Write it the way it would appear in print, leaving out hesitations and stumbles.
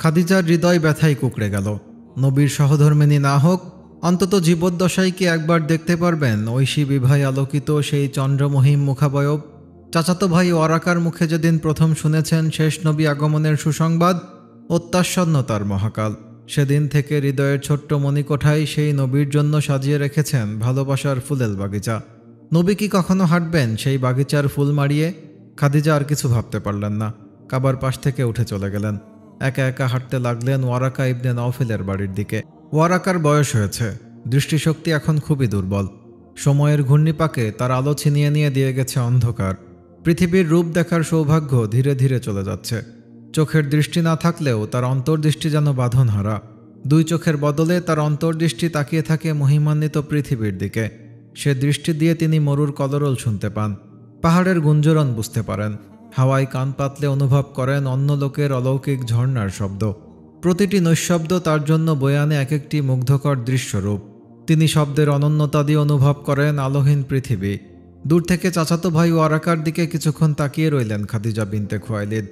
খাদিজার হৃদয় ব্যথায় কুঁকড়ে গেল। নবীর সহধর্মিণী না হোক, অন্তত জীবদ্দশায় কি একবার দেখতে পারবেন ঐশী বিভায় আলোকিত সেই চন্দ্রমহিম মুখাবয়ব? চাচাতো ভাই ওয়ারাকার মুখে যেদিন প্রথম শুনেছেন শেষ নবী আগমনের সুসংবাদ, অত্যাসন্ন তার মহাকাল, সেদিন থেকে হৃদয়ের ছোট্ট মণিকোঠায় সেই নবীর জন্য সাজিয়ে রেখেছেন ভালোবাসার ফুলেল বাগিচা। নবী কি কখনো হাঁটবেন সেই বাগিচার ফুল মারিয়ে? খাদিজা আর কিছু ভাবতে পারলেন না, কাবার পাশ থেকে উঠে চলে গেলেন। একা একা হাঁটতে লাগলেন ওয়ারাকা ইবনে নওফেলের বাড়ির দিকে। ওয়ারাকার বয়স হয়েছে, দৃষ্টিশক্তি এখন খুবই দুর্বল। সময়ের ঘূর্ণিপাকে তার আলো ছিনিয়ে নিয়ে দিয়ে গেছে অন্ধকার। পৃথিবীর রূপ দেখার সৌভাগ্য ধীরে ধীরে চলে যাচ্ছে। চোখের দৃষ্টি না থাকলেও তার অন্তর্দৃষ্টি যেন বাঁধনহারা। দুই চোখের বদলে তার অন্তর্দৃষ্টি তাকিয়ে থাকে মহিমান্বিত পৃথিবীর দিকে। সে দৃষ্টি দিয়ে তিনি মরুর কলরল শুনতে পান, পাহাড়ের গুঞ্জরণ বুঝতে পারেন, হাওয়ায় কান পাতলে অনুভব করেন অন্য লোকের অলৌকিক ঝর্ণার শব্দ। প্রতিটি নৈশব্দ তার জন্য বয়ে আনে এক একটি মুগ্ধকর দৃশ্যরূপ। তিনি শব্দের অনন্যতা দিয়ে অনুভব করেন আলোহীন পৃথিবী। দূর থেকে চাচাতো ভাই ওয়ারাকার দিকে কিছুক্ষণ তাকিয়ে রইলেন খাদিজা বিনতে খুয়াইলিদ।